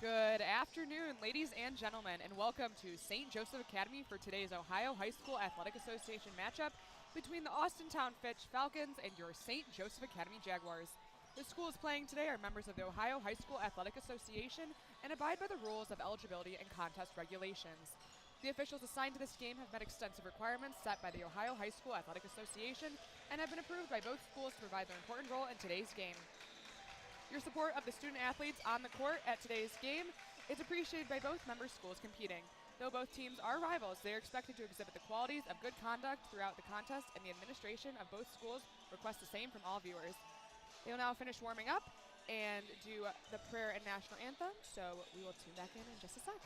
Good afternoon, ladies and gentlemen, and welcome to St. Joseph Academy for today's Ohio High School Athletic Association matchup between the Austintown Fitch Falcons and your St. Joseph Academy Jaguars. The schools playing today are members of the Ohio High School Athletic Association and abide by the rules of eligibility and contest regulations. The officials assigned to this game have met extensive requirements set by the Ohio High School Athletic Association and have been approved by both schools to provide their important role in today's game. Your support of the student athletes on the court at today's game is appreciated by both member schools competing. Though both teams are rivals, they are expected to exhibit the qualities of good conduct throughout the contest, and the administration of both schools requests the same from all viewers. They will now finish warming up and do the prayer and national anthem, so we will tune back in just a sec.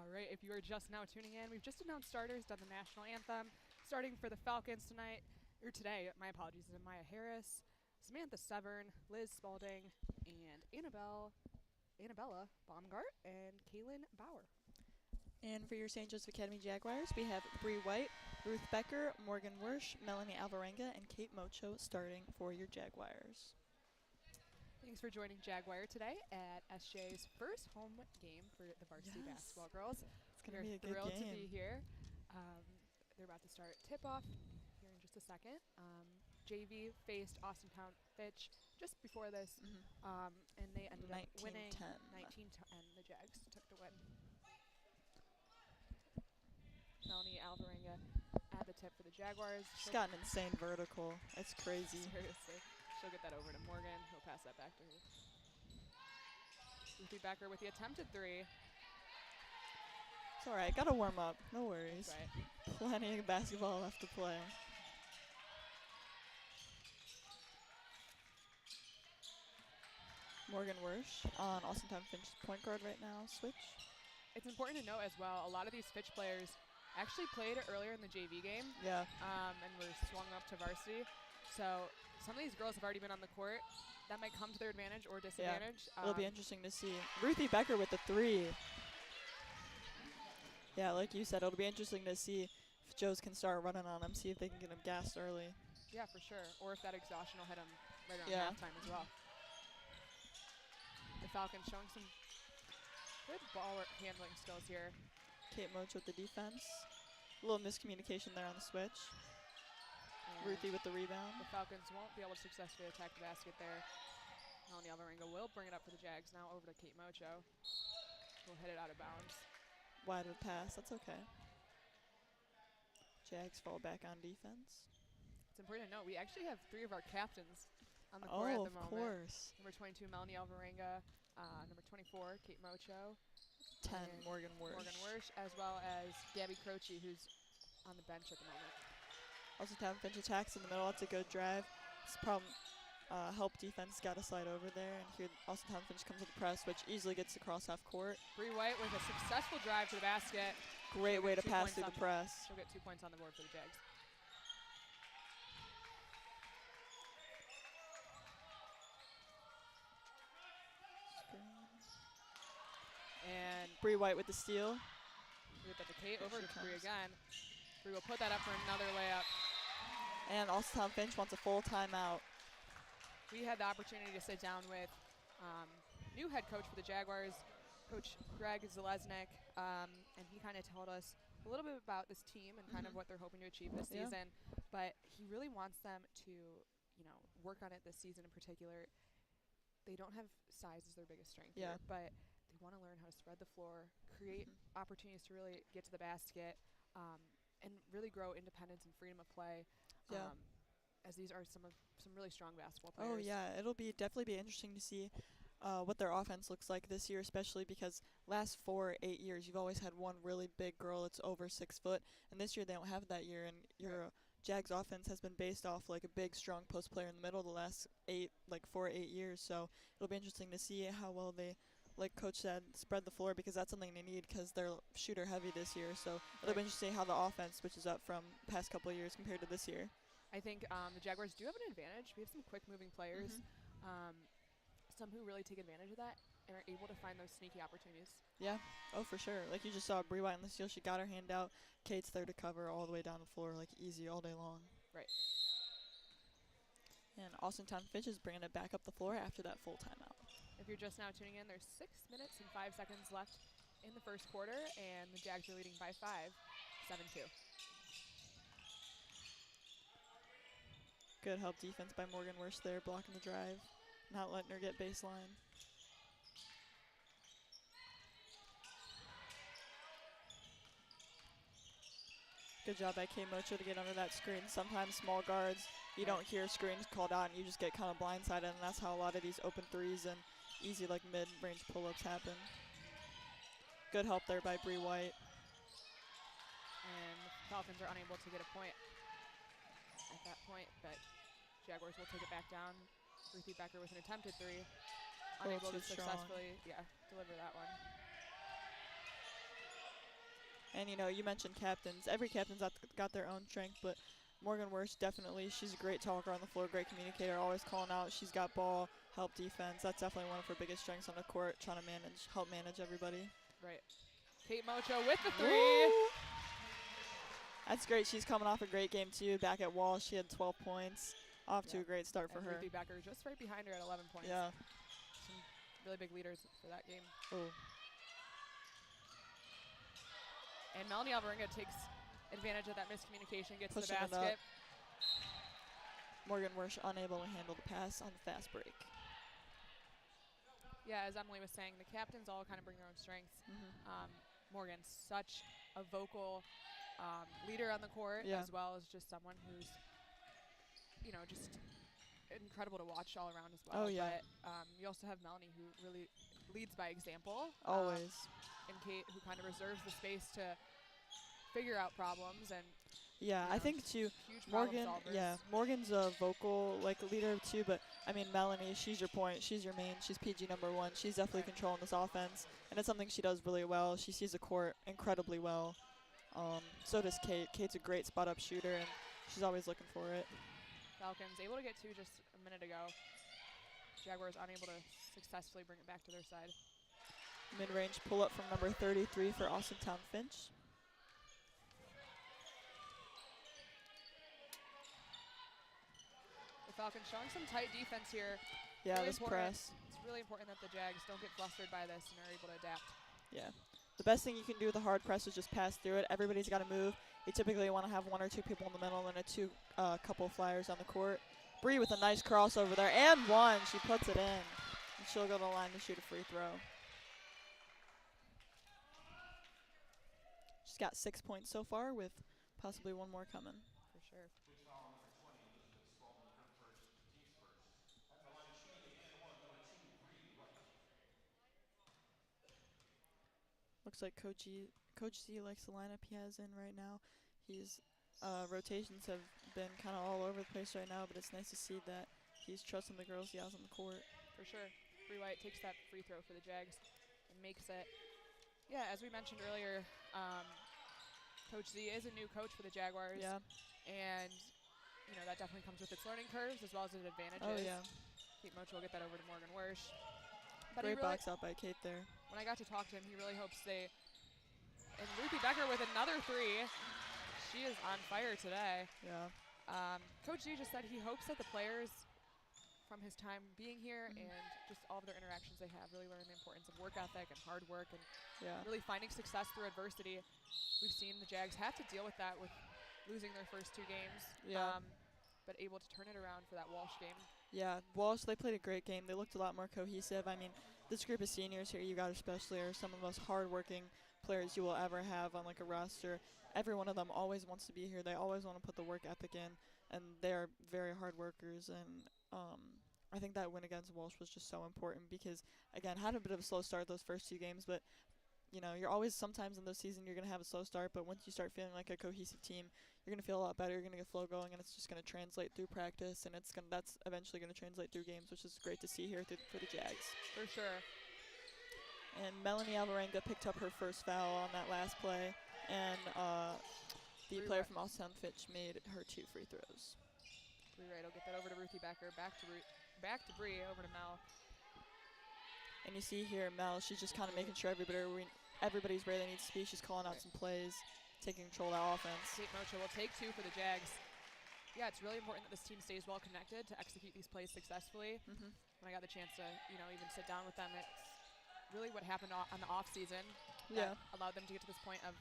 All right, if you are just now tuning in, we've just announced starters, done the national anthem. Starting for the Falcons tonight, or today, my apologies, is Maya Harris, Samantha Severn, Liz Spalding, and Annabella Baumgart, and Kaylin Bauer. And for your St. Joseph Academy Jaguars, we have Bree White, Ruth Becker, Morgan Wersch, Melanie Alvarenga, and Kate Mocho starting for your Jaguars. Thanks for joining JagWire today at SJ's first home game for the Varsity basketball girls. It's going to be a good thrilled game. to be here. They're about to start tip-off here in just a second. JV faced Austintown Fitch just before this, and they ended up winning 19-10. The Jags took the win. Melanie Alvarenga at the tip for the Jaguars. She's got an insane vertical. It's crazy. Seriously. She'll get that over to Morgan. He'll pass that back to her. Ruthie Becker with the attempted three. It's all right. Got to warm up. No worries. That's right. Plenty of basketball left to play. Morgan Wersch on Austintown Finch's point guard right now. Switch. It's important to note as well, a lot of these Fitch players actually played earlier in the JV game. Yeah. And were swung up to varsity. So some of these girls have already been on the court. That might come to their advantage or disadvantage. Yeah. It'll be interesting to see. Ruthie Becker with the three. Yeah, like you said, it'll be interesting to see if Joes can start running on them, see if they can get them gassed early. Yeah, for sure. Or if that exhaustion will hit them right around halftime as well. The Falcons showing some good ball handling skills here. Kate Moch with the defense. A little miscommunication there on the switch. And Ruthie with the rebound. The Falcons won't be able to successfully attack the basket there. Melanie Alvarenga will bring it up for the Jags. Now over to Kate Mocho. Will hit it out of bounds. Wide with pass. That's okay. Jags fall back on defense. It's important to note we actually have three of our captains on the court at the moment. Of course. Number 22, Melanie Alvarenga. Number 24, Kate Mocho. 10, Morgan Wersch. Morgan Wersch, as well as Gabby Croce, who's on the bench at the moment. Also, Town Finch attacks in the middle. That's a good drive. This problem, help defense got to slide over there. And here, also Town Finch comes with the press, which easily gets across half court. Bree White with a successful drive to the basket. Great way to pass through the press. She'll get 2 points on the board for the Jags. And Bree White with the steal. With that to Kate, over to Bree again. Bree will put that up for another layup. And also Tom Finch wants a full timeout. We had the opportunity to sit down with new head coach for the Jaguars, Coach Greg Zalesnik, and he kind of told us a little bit about this team and kind of what they're hoping to achieve this season. But he really wants them to, work on it this season in particular. They don't have size as their biggest strength here, but they want to learn how to spread the floor, create opportunities to really get to the basket, and really grow independence and freedom of play. As these are some really strong basketball players. Oh yeah, it'll definitely be interesting to see what their offense looks like this year, especially because last 4 or 8 years you've always had one really big girl that's over 6 foot, and this year they don't have that year. And your Jags offense has been based off like a big, strong post player in the middle the last 4 or 8 years. So it'll be interesting to see how well they, like Coach said, spread the floor, because that's something they need because they're shooter heavy this year. So it'll be interesting how the offense switches up from past couple of years compared to this year. I think the Jaguars do have an advantage. We have some quick-moving players, some who really take advantage of that and are able to find those sneaky opportunities. Yeah. Oh, for sure. Like you just saw Bree White on the steal. She got her hand out. Kate's there to cover all the way down the floor, like easy all day long. Right. And Austintown Fitch is bringing it back up the floor after that full timeout. If you're just now tuning in, there's 6 minutes and 5 seconds left in the first quarter, and the Jags are leading by 5, 7-2. Good help defense by Morgan Wersch there, blocking the drive, not letting her get baseline. Good job by Kay Mocho to get under that screen. Sometimes small guards, you don't hear screens called out, and you just get kind of blindsided, and that's how a lot of these open threes and easy like mid-range pull-ups happen. Good help there by Bree White. And the Falcons are unable to get a point at that point, but Jaguars will take it back down. Ruthie Becker with an attempted three. Unable to successfully deliver that one. And, you know, you mentioned captains. Every captain's got their own strength, but Morgan Worst definitely, she's a great talker on the floor, great communicator, always calling out. She's got ball, help defense. That's definitely one of her biggest strengths on the court, trying to help manage everybody. Right. Kate Mocho with the 3. Woo! That's great. She's coming off a great game, too. Back at Walsh, she had 12 points. Off to a great start for her. Ruthie Becker just right behind her at 11 points. Yeah. Some really big leaders for that game. Oh. And Melanie Alvarenga takes advantage of that miscommunication, gets Pushing the it basket. up. Morgan Wersch unable to handle the pass on the fast break. Yeah, as Emily was saying, the captains all kind of bring their own strengths. Mm-hmm. Morgan's such a vocal leader on the court, as well as just someone who's, you know, just incredible to watch all around as well. Oh, yeah. But you also have Melanie, who really leads by example. Always. And Kate, who kind of reserves the space to figure out problems and. Yeah, I think too. Morgan, Morgan's a vocal leader too, but I mean Melanie, she's your point, she's your main, she's PG #1. She's definitely controlling this offense, and it's something she does really well. She sees the court incredibly well. So does Kate. Kate's a great spot up shooter, and she's always looking for it. Falcons able to get 2 just a minute ago. Jaguars unable to successfully bring it back to their side. Mid-range pull up from number 33 for Austintown Fitch. Falcons showing some tight defense here. Yeah, really this press. It's really important that the Jags don't get flustered by this and are able to adapt. Yeah. The best thing you can do with a hard press is just pass through it. Everybody's got to move. You typically want to have 1 or 2 people in the middle and a couple flyers on the court. Bree with a nice crossover there, and 1. She puts it in. And she'll go to the line to shoot a free throw. She's got 6 points so far with possibly 1 more coming. For sure. Looks like Coach Z likes the lineup he has in right now. He's rotations have been kind of all over the place right now, but it's nice to see that he's trusting the girls he has on the court. For sure. Bree White takes that free throw for the Jags and makes it. Yeah, as we mentioned earlier, Coach Z is a new coach for the Jaguars. Yeah. And, you know, that definitely comes with its learning curves as well as its advantages. Oh, yeah. Kate Moch will get that over to Morgan Wersch. But great box out by Kate there. When I got to talk to him, he really hopes they. And Ruthie Becker with another 3. She is on fire today. Yeah. Coach G just said he hopes that the players from his time being here and just all of their interactions they have really learn the importance of work ethic and hard work and really finding success through adversity. We've seen the Jags have to deal with that with losing their first 2 games. Yeah. But able to turn it around for that Walsh game. Yeah, Walsh, they played a great game. They looked a lot more cohesive. I mean, this group of seniors here you got especially are some of the most hardworking players you will ever have on like a roster. Every one of them always wants to be here. They always want to put the work ethic in, and they're very hard workers. And I think that win against Walsh was just so important because, again, had a bit of a slow start those first 2 games, but you know, you're always sometimes in the season you're going to have a slow start, but once you start feeling like a cohesive team, you're going to feel a lot better. You're going to get flow going, and it's just going to translate through practice, and that's eventually going to translate through games, which is great to see here for the Jags. For sure. And Melanie Alvarenga picked up her first foul on that last play, and the player from Austintown Fitch made her 2 free throws. Bree Wright will get that over to Ruthie Becker, back to Bree, over to Mel. And you see here Mel, she's just kind of making sure everybody's where they need to be. She's calling out some plays, taking control of that offense. Kate Mocha will take 2 for the Jags. Yeah, it's really important that this team stays well connected to execute these plays successfully. When I got the chance to, you know, even sit down with them, it's really what happened on the off season that allowed them to get to this point of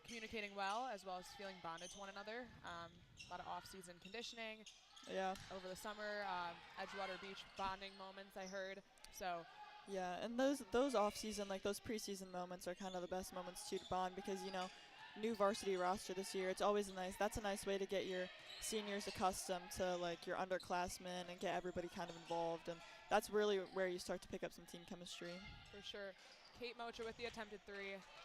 communicating well as well as feeling bonded to one another. A lot of off-season conditioning. Yeah. Over the summer, Edgewater Beach bonding moments I heard. So. Yeah, and those off-season, like those preseason moments are kind of the best moments too to bond because, you know, new varsity roster this year, it's always that's a nice way to get your seniors accustomed to like your underclassmen and get everybody kind of involved, and that's really where you start to pick up some team chemistry. For sure. Kate Mocha with the attempted 3,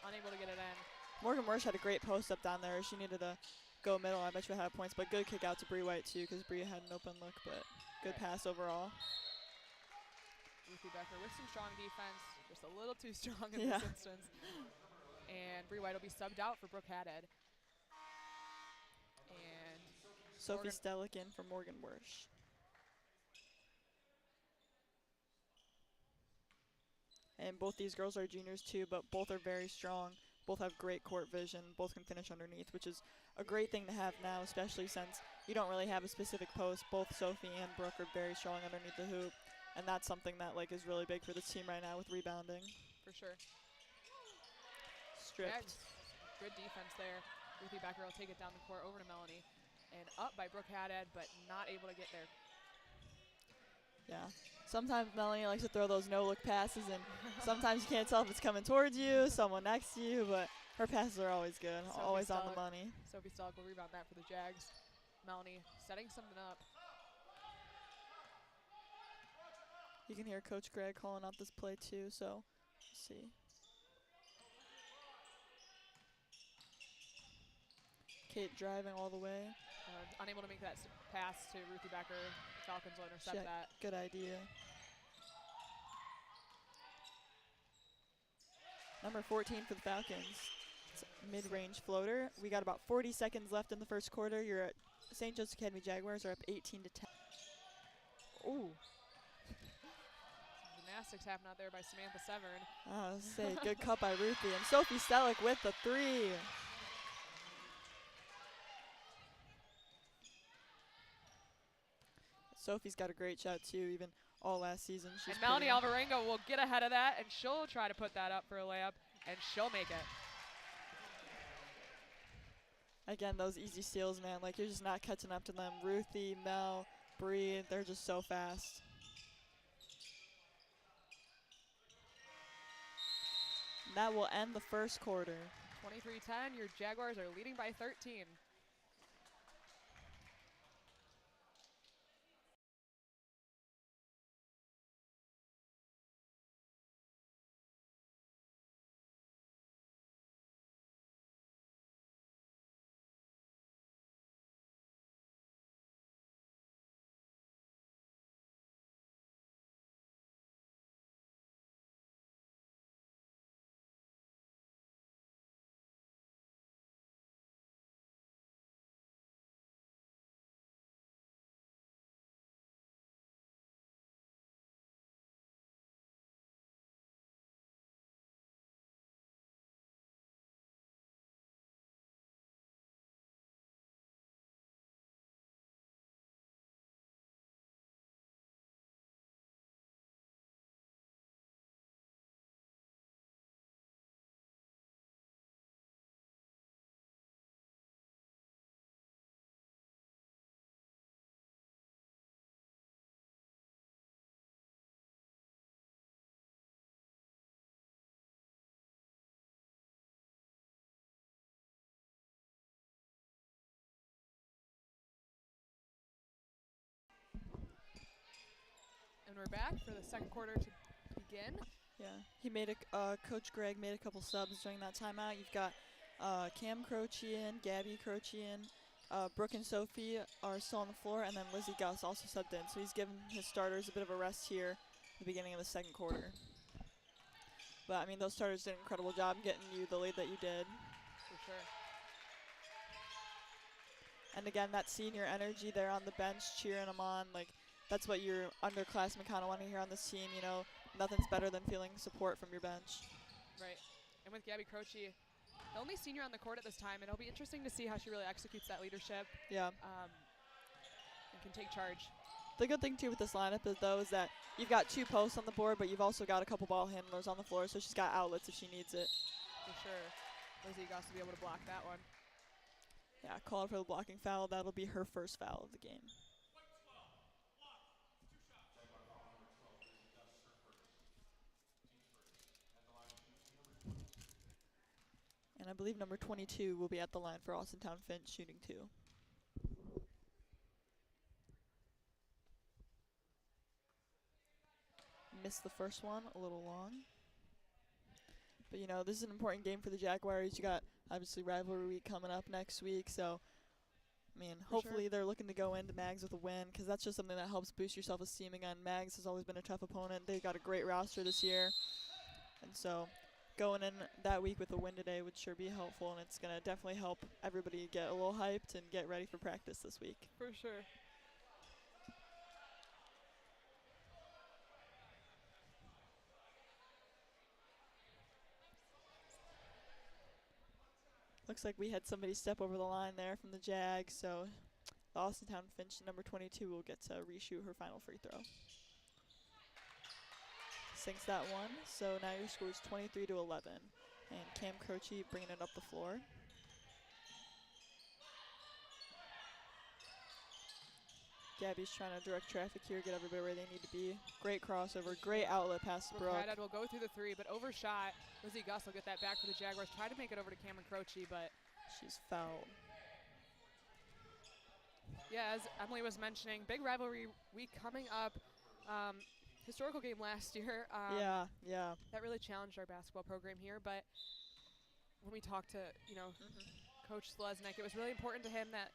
unable to get it in. Morgan Marsh had a great post up down there. She needed to go middle. I bet you had points, but good kick out to Bree White too because Bree had an open look, but good pass overall. Ruthie Becker with some strong defense, just a little too strong in this instance. And Bree White will be subbed out for Brooke Haddad. And Sophie Morgan- Stellick in for Morgan Wersch. And both these girls are juniors too, but both are very strong. Both have great court vision. Both can finish underneath, which is a great thing to have now, especially since you don't really have a specific post. Both Sophie and Brooke are very strong underneath the hoop, and that's something that like is really big for this team right now with rebounding. for sure. Stripped. Yeah, good defense there. Ruthie Becker will take it down the court over to Melanie. And up by Brooke Haddad, but not able to get there. Yeah. Sometimes Melanie likes to throw those no-look passes, and sometimes you can't tell if it's coming towards you, someone next to you, but her passes are always good, Sophie always on Stellick. the money. Sophie Stellick will rebound that for the Jags. Melanie setting something up. You can hear Coach Greg calling out this play too, so let's see. Kate driving all the way. Unable to make that pass to Ruthie Becker. The Falcons will intercept Check. that. Good idea. Number 14 for the Falcons. It's a mid-range floater. We got about 40 seconds left in the first quarter. You're at St. Joseph's Academy Jaguars are up 18 to 10. Ooh. Gymnastics happening out there by Samantha Severn. Say good cut by Ruthie, and Sophie Stellick with the three. Sophie's got a great shot too, even all last season. She's And Melanie pretty- Alvarenga will get ahead of that, and she'll try to put that up for a layup, and she'll make it. Again, those easy steals, man. Like, you're just not catching up to them. Ruthie, Mel, Bree, they're just so fast. And that will end the first quarter. 23-10, your Jaguars are leading by 13. And we're back for the second quarter to begin. Yeah, he made Coach Greg made a couple subs during that timeout. You've got Cam Croce in, Gabby Croce in, Brooke and Sophie are still on the floor, and then Lizzie Gus also subbed in. So he's given his starters a bit of a rest here at the beginning of the second quarter. But, I mean, those starters did an incredible job getting you the lead that you did. For sure. And again, that senior energy there on the bench, cheering them on. Like, that's what your underclassmen kind of want to hear on this team. You know, nothing's better than feeling support from your bench. Right. And with Gabby Croce, the only senior on the court at this time, and it'll be interesting to see how she really executes that leadership. Yeah. And can take charge. The good thing, too, with this lineup is that you've got 2 posts on the board, but you've also got a couple ball handlers on the floor, so she's got outlets if she needs it. For sure. Lizzie got to be able to block that one. Yeah, called for the blocking foul. That'll be her first foul of the game. And I believe number 22 will be at the line for Austintown Fitch, shooting 2. Missed the first one, a little long. But, you know, this is an important game for the Jaguars. You got, obviously, rivalry week coming up next week. So, I mean, hopefully they're looking to go into Mags with a win, because that's just something that helps boost your self-esteem again. Mags has always been a tough opponent. They've got a great roster this year. And so going in that week with a win today would sure be helpful, and it's going to definitely help everybody get a little hyped and get ready for practice this week. For sure. Looks like we had somebody step over the line there from the Jags, so the Austintown Finch, number 22, will get to reshoot her final free throw. Sinks that one, so now your score is 23-11. And Cam Croce bringing it up the floor. Gabby's trying to direct traffic here, get everybody where they need to be. Great crossover, great outlet pass to Brooke. Haddad will go through the three, but overshot. Lizzie Gus will get that back for the Jaguars. Try to make it over to Cameron Croce, but she's fouled. Yeah, as Emily was mentioning, big rivalry week coming up. Historical game last year. Yeah. That really challenged our basketball program here, but when we talked to, Coach Selesnik, it was really important to him that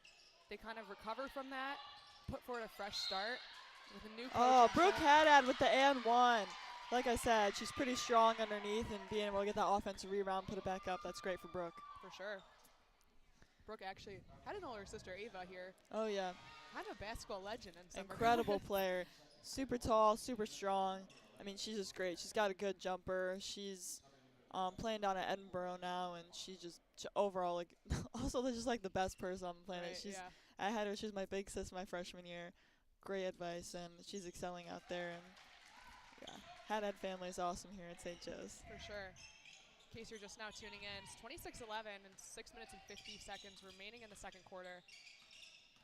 they kind of recover from that, put forward a fresh start with a new coach. Oh, Brooke Haddad with the and one. Like I said, she's pretty strong underneath, and being able to get that offensive rebound, put it back up, that's great for Brooke. For sure. Brooke actually had an older sister, Ava, here. Oh, yeah. Kind of a basketball legend in some Incredible player. Super tall, super strong. I mean, she's just great. She's got a good jumper. She's playing down at Edinburgh now, and she's just overall, like, also just like the best person on the planet. Right, I had her. She was my big sis my freshman year. Great advice, and she's excelling out there. And yeah, Haddad family is awesome here at St. Joe's. For sure. In case you're just now tuning in, it's 26-11 and 6 minutes and 50 seconds remaining in the second quarter.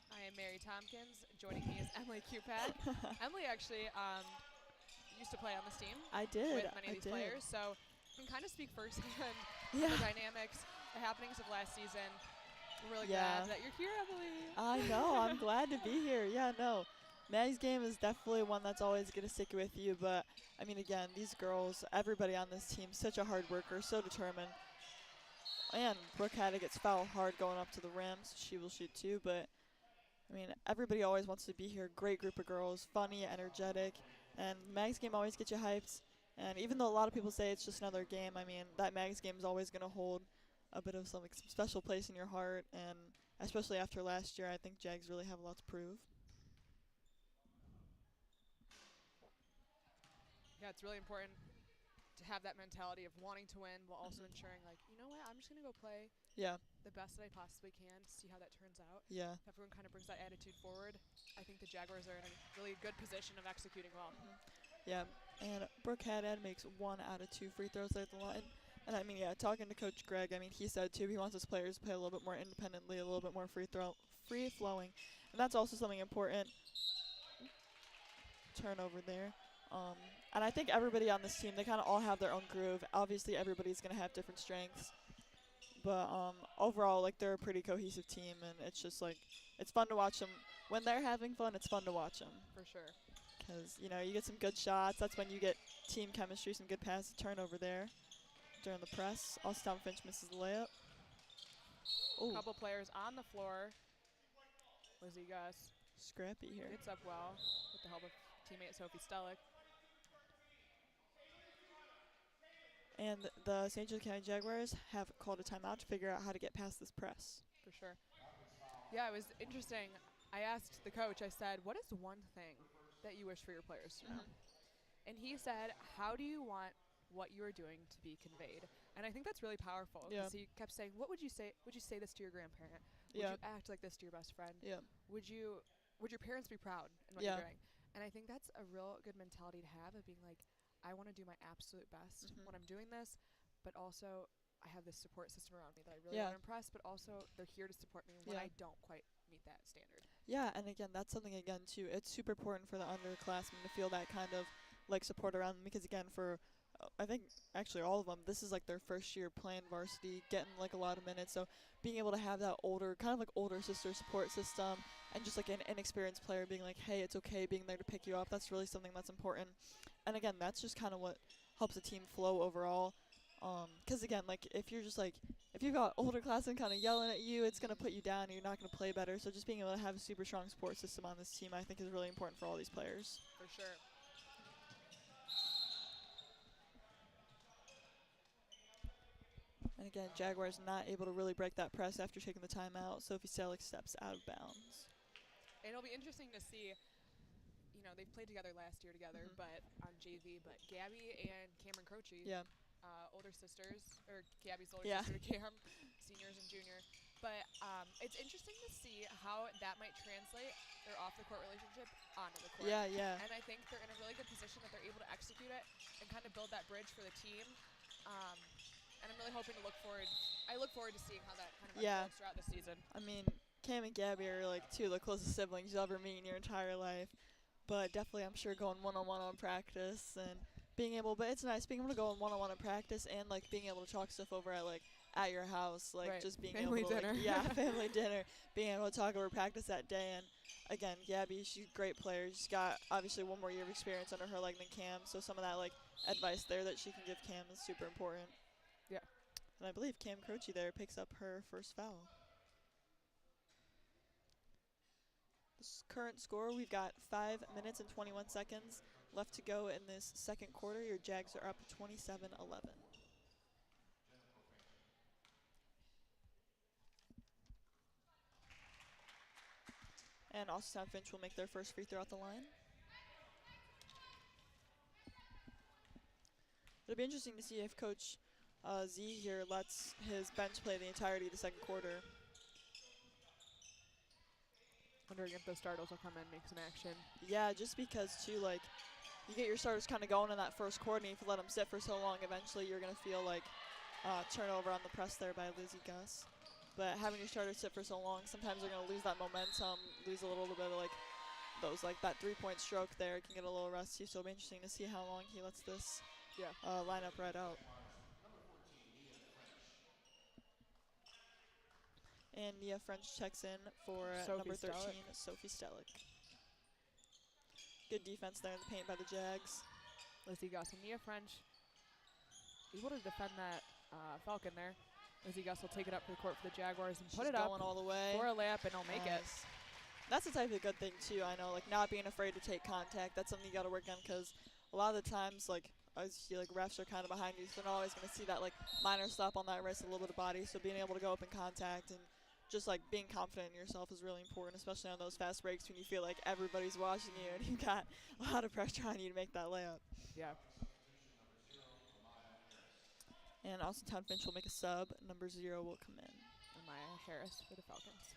I am Mary Tompkins. Joining me is Emily Cupat. Emily actually used to play on this team. I did. With many of these players, so you can kind of speak firsthand the dynamics, the happenings of last season. We're really glad that you're here, Emily. I know. I'm glad to be here. Yeah, no. Maggie's game is definitely one that's always going to stick with you, but, I mean, again, these girls, everybody on this team, such a hard worker, so determined. And Brooke Haddad gets fouled hard going up to the rim, so she will shoot too, but I mean, everybody always wants to be here. Great group of girls, funny, energetic, and Mag's game always gets you hyped. And even though a lot of people say it's just another game, I mean, that Mag's game is always going to hold a bit of some special place in your heart, and especially after last year, I think Jags really have a lot to prove. Yeah, it's really important to have that mentality of wanting to win while also ensuring, like, you know what, I'm just going to go play the best that I possibly can to see how that turns out. Yeah. If everyone kind of brings that attitude forward, I think the Jaguars are in a really good position of executing well. Yeah, and Brooke Haddad makes 1 out of 2 free throws at the line. And I mean, yeah, talking to Coach Greg, I mean, he said too, he wants his players to play a little bit more independently, a little bit more free-flowing. And that's also something important. Turnover there. And I think everybody on this team, they kind of all have their own groove. Obviously, everybody's going to have different strengths. But overall, like, they're a pretty cohesive team, and it's just, like, it's fun to watch them. When they're having fun, it's fun to watch them. For sure. Because, you know, you get some good shots. That's when you get team chemistry, some good passes, turnover there during the press. Austintown Finch misses the layup. A couple players on the floor. Lizzie Gus. Scrappy here. Gets up well with the help of teammate Sophie Stellick. And the St. Joe County Jaguars have called a timeout to figure out how to get past this press. For sure. Yeah, it was interesting. I asked the coach, I said, what is one thing that you wish for your players to know? And he said, how do you want what you are doing to be conveyed? And I think that's really powerful. Yeah. Because he kept saying, what would you say? Would you say this to your grandparent? Would you act like this to your best friend? Yeah. Would your parents be proud in what you're doing? And I think that's a real good mentality to have, of being like, I want to do my absolute best when I'm doing this, but also I have this support system around me that I really want to impress, but also they're here to support me when I don't quite meet that standard. Yeah, and again, that's something, again, too, it's super important for the underclassmen to feel that kind of, like, support around them, because, again, for, I think, actually all of them, this is, like, their first year playing varsity, getting, like, a lot of minutes, so being able to have that older, kind of like older sister support system, and just, like, an inexperienced player being like, hey, it's okay, being there to pick you up, that's really something that's important. And again, that's just kind of what helps a team flow overall. Because again, like, if you're just like, if you've got older classmen kind of yelling at you, it's going to put you down and you're not going to play better. So just being able to have a super strong support system on this team, I think, is really important for all these players. For sure. And again, Jaguars not able to really break that press after taking the timeout. Sophie Stellick steps out of bounds. And it'll be interesting to see, you know, they've played together last year together, but on JV, but Gabby and Cameron Croce, Yeah. older sisters, or Gabby's older Yeah. sister to Cam, seniors and junior. But it's interesting to see how that might translate their off-the-court relationship onto the court. Yeah, yeah. And I think they're in a really good position that they're able to execute it and kind of build that bridge for the team. And I'm really hoping to look forward to seeing how that kind of unfolds throughout the season. I mean, Cam and Gabby are like two of the closest siblings you'll ever meet in your entire life. But definitely, I'm sure going one-on-one on practice and being able, but it's nice being able to go one-on-one on practice and like being able to talk stuff over at your house, like just being family able to dinner. family dinner, being able to talk over practice that day. And again, Gabby, she's a great player. She's got obviously one more year of experience under her leg than Cam, so some of that like advice there that she can give Cam is super important. Yeah. And I believe Cam Croce there picks up her first foul. This current score, we've got 5 minutes and 21 seconds left to go in this second quarter. Your Jags are up 27-11. And Austintown Finch will make their first free throw at the line. It'll be interesting to see if Coach Z here lets his bench play the entirety of the second quarter. Wondering if those starters will come in and make some action. Yeah, just because, too, like, you get your starters kind of going in that first quarter, and if you let them sit for so long, eventually you're going to feel like turnover on the press there by Lizzie Gus. But having your starters sit for so long, sometimes they're going to lose that momentum, lose a little bit of, like, that three-point stroke there can get a little rusty, so it'll be interesting to see how long he lets this line up right out. And Nia French checks in for number 13, Sophie Stellick. Good defense there in the paint by the Jags. Lizzie Gus and Nia French able to defend that Falcon there. Lizzie Gus will take it up to the court for the Jaguars and put it up all the way for a layup, and he'll make it. That's the type of good thing, too. I know, like, not being afraid to take contact. That's something you got to work on because a lot of the times, like, as you, like, refs are kind of behind you, so they're not always going to see that, like, minor stop on that wrist, a little bit of body. So being able to go up in contact and just, like, being confident in yourself is really important, especially on those fast breaks when you feel like everybody's watching you and you've got a lot of pressure on you to make that layup. Yeah. And Austintown Finch will make a sub. Number 0 will come in. And Maya Harris for the Falcons.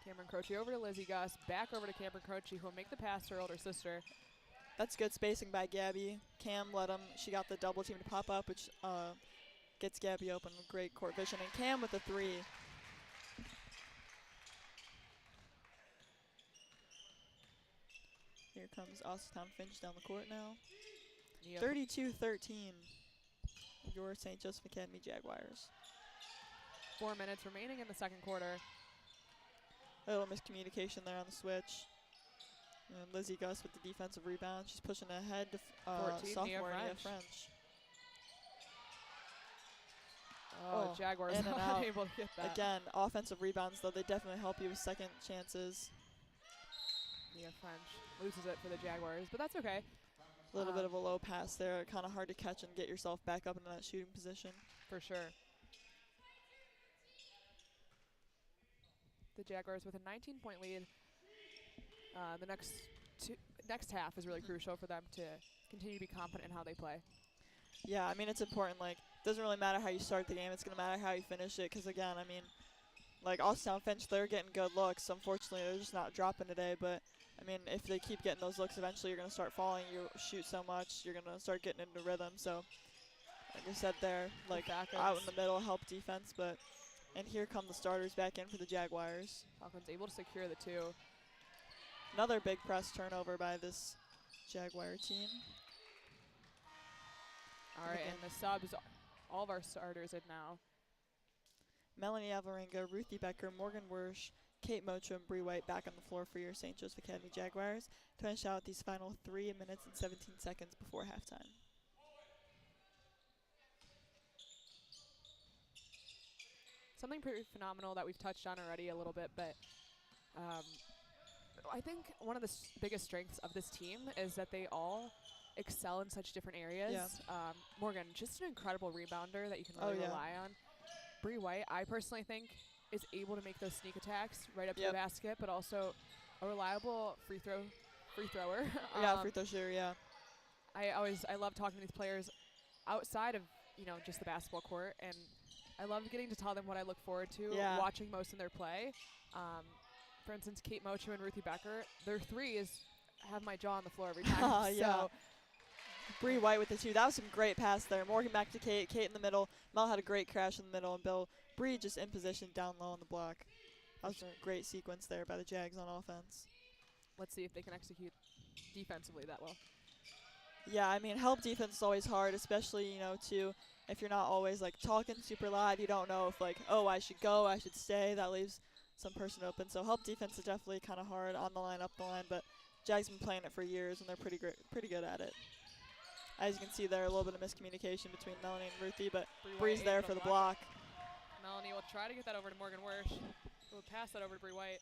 Cameron Croce over to Lizzie Gus. Back over to Cameron Croce, who will make the pass to her older sister. That's good spacing by Gabby. Cam let him. She got the double team to pop up, which gets Gabby open. Great court vision. And Cam with the 3. Here comes Austintown Finch down the court now. 32-13. Your St. Joseph Academy Jaguars. 4 minutes remaining in the second quarter. A little miscommunication there on the switch. And Lizzie Gus with the defensive rebound. She's pushing ahead to sophomore Nia French. Jaguars in and not out. able to get that. Again, offensive rebounds, though, they definitely help you with second chances. Nia French loses it for the Jaguars, but that's okay. A little bit of a low pass there. Kind of hard to catch and get yourself back up into that shooting position. For sure. The Jaguars with a 19-point lead. The next half is really crucial for them to continue to be confident in how they play. Yeah, I mean, it's important. Like, it doesn't really matter how you start the game. It's going to matter how you finish it. Because, again, I mean, like, Austintown Finch, they're getting good looks. Unfortunately, they're just not dropping today. But, I mean, if they keep getting those looks, eventually you're going to start falling. You shoot so much, you're going to start getting into rhythm. So, like I said there, like, out in the middle, help defense. But, and here come the starters back in for the Jaguars. Falcons able to secure the 2. Another big press turnover by this Jaguar team. All right, and the subs, all of our starters in now. Melanie Alvarenga, Ruthie Becker, Morgan Wersch, Kate Mocha, and Bree White back on the floor for your St. Joseph Academy Jaguars to finish out these final 3 minutes and 17 seconds before halftime. Something pretty phenomenal that we've touched on already a little bit, but I think one of the biggest strengths of this team is that they all excel in such different areas. Yeah. Morgan, just an incredible rebounder that you can Oh, really yeah. rely on. Bree White, I personally think, is able to make those sneak attacks right up to Yep. the basket, but also a reliable free thrower. Yeah, free throw shooter, yeah. I love talking to these players outside of just the basketball court, and I love getting to tell them what I look forward to Yeah. watching most in their play. For instance, Kate Mocho and Ruthie Becker, their threes have my jaw on the floor every time. Yeah. So Bree White with the 2. That was some great pass there. Morgan back to Kate. Kate in the middle. Mel had a great crash in the middle, and Bree just in position down low on the block. That was a great sequence there by the Jags on offense. let's see if they can execute defensively that well. Yeah, I mean, help defense is always hard, especially, too, if you're not always, talking super loud. You don't know if, oh, I should go, I should stay. That leaves some person open. So help defense is definitely kind of hard on the line, up the line, but Jags been playing it for years, and they're pretty good at it. As you can see there, a little bit of miscommunication between Melanie and Ruthie, but Bree's there for the block. Melanie will try to get that over to Morgan Wersch. We'll pass that over to Bree White.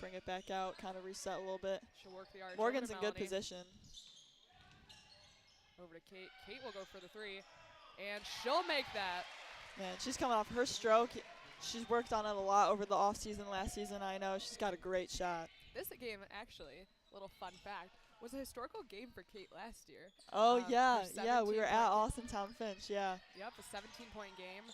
Bring it back out, kind of reset a little bit. She'll work the arch. Morgan's in good Melanie. position. Over to Kate. Kate will go for the 3, and she'll make that. Man, she's coming off her stroke. She's worked on it a lot over the offseason last season, I know. She's got a great shot. This game, actually, little fun fact, was a historical game for Kate last year. Oh, yeah, we were at 17-point Austintown Finch, yeah. Yep, a 17-point game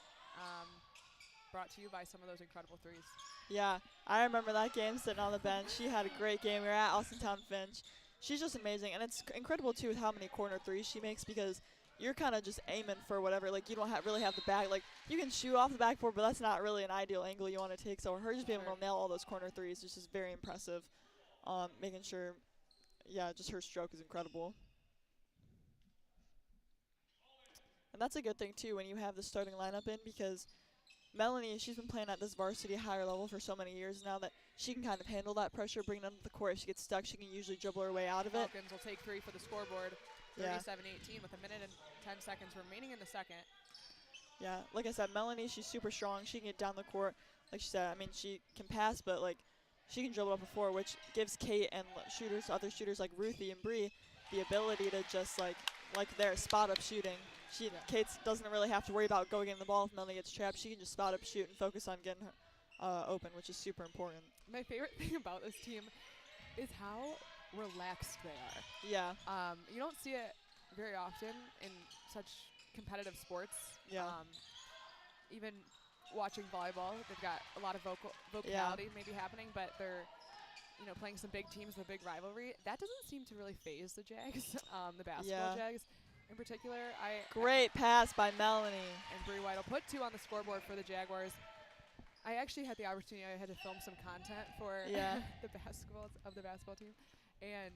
brought to you by some of those incredible threes. Yeah, I remember that game sitting on the bench. She had a great game. We were at Austintown Finch. She's just amazing, and it's incredible, too, with how many corner threes she makes because you're kind of just aiming for whatever. You don't really have the back. You can shoot off the backboard, but that's not really an ideal angle you want to take. So her just being able to nail all those corner threes is just very impressive. Making sure, just her stroke is incredible. And that's a good thing, too, when you have the starting lineup in because Melanie, she's been playing at this varsity higher level for so many years now that she can kind of handle that pressure, bring it onto the court. If she gets stuck, she can usually dribble her way out of it. Falcons will take 3 for the scoreboard. 37-18 with a minute and 10 seconds remaining in the second. Yeah, like I said, Melanie, she's super strong. She can get down the court. Like she said, I mean, she can pass, but she can dribble up a floor, which gives Kate and other shooters like Ruthie and Bree, the ability to just their spot up shooting. Kate doesn't really have to worry about going in the ball if Melanie gets trapped. She can just spot up, shoot, and focus on getting her open, which is super important. My favorite thing about this team is how relaxed they are. Yeah. You don't see it very often in such competitive sports. Yeah. Even watching volleyball, they've got a lot of vocality maybe happening, but they're playing some big teams with a big rivalry. That doesn't seem to really phase the Jags, the basketball Jags in particular. Great pass by Melanie. And Bree White will put 2 on the scoreboard for the Jaguars. I actually had the opportunity. I had to film some content for the basketball team, and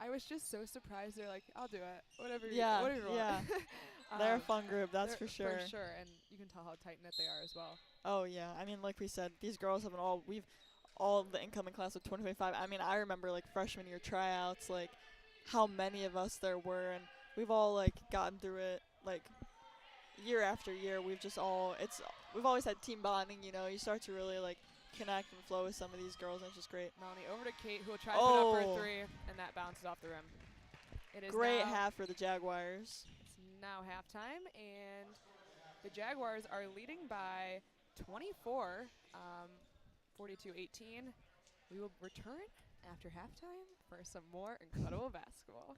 I was just so surprised. They're like, "I'll do it, whatever you want." Yeah. They're a fun group, that's for sure. For sure, and you can tell how tight knit they are as well. Oh yeah, I mean, like we said, these girls have all the incoming class of 2025. I mean, I remember freshman year tryouts, how many of us there were, and we've all gotten through it year after year. We've always had team bonding. You start to really connect and flow with some of these girls, and it's just great. Melanie over to Kate, who will try to put up for a 3, and that bounces off the rim. It is great half for the Jaguars. It's now halftime, and the Jaguars are leading by 24, 42-18. We will return after halftime for some more incredible basketball.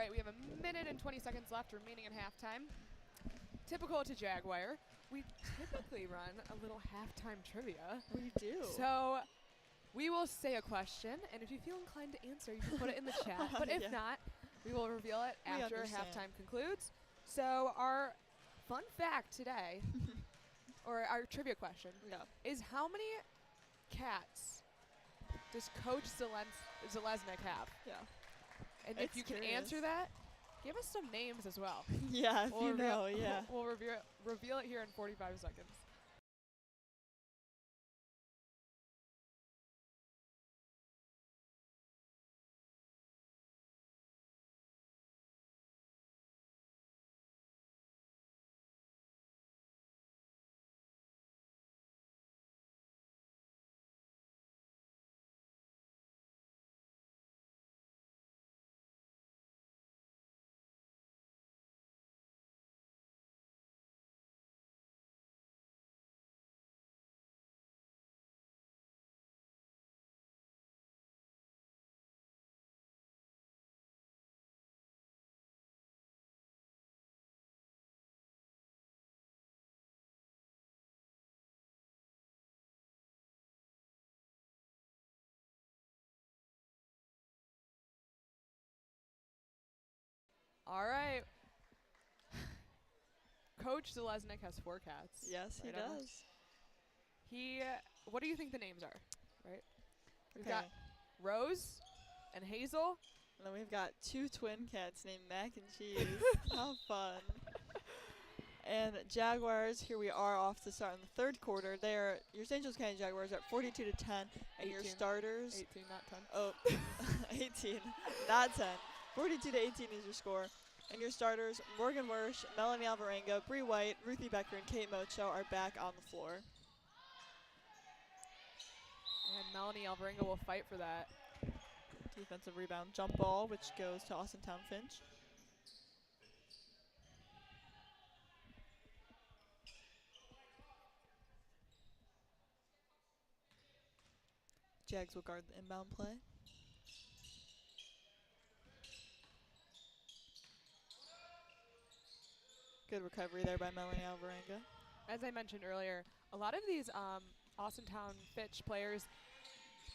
right, we have a minute and 20 seconds left remaining in halftime. Typical to JagWire, we typically run a little halftime trivia. We do. So we will say a question, and if you feel inclined to answer, you can put it in the chat. But if not, we will reveal it after halftime concludes. So our fun fact today, or our trivia question, is how many cats does Coach Zalesnik have? Yeah. And if you can answer that, give us some names as well. Yeah, if you know, yeah. We'll reveal it here in 45 seconds. All right. Coach Zalesnik has 4 cats. Yes, he does. What do you think the names are? Right? We've got Rose and Hazel. And then we've got 2 twin cats named Mac and Cheese. How fun. And Jaguars, here we are off to start in the third quarter. Your St. Joseph County Jaguars are at 42-10, and 18. your starters 18, not 10. Oh, 18, not 10. 42-18 is your score. And your starters, Morgan Wersch, Melanie Alvarenga, Bree White, Ruthie Becker, and Kate Mocho are back on the floor. And Melanie Alvarenga will fight for that. Defensive rebound jump ball, which goes to Austintown Finch. Jags will guard the inbound play. Good recovery there by Melanie Alvarenga. As I mentioned earlier, a lot of these Austintown Fitch players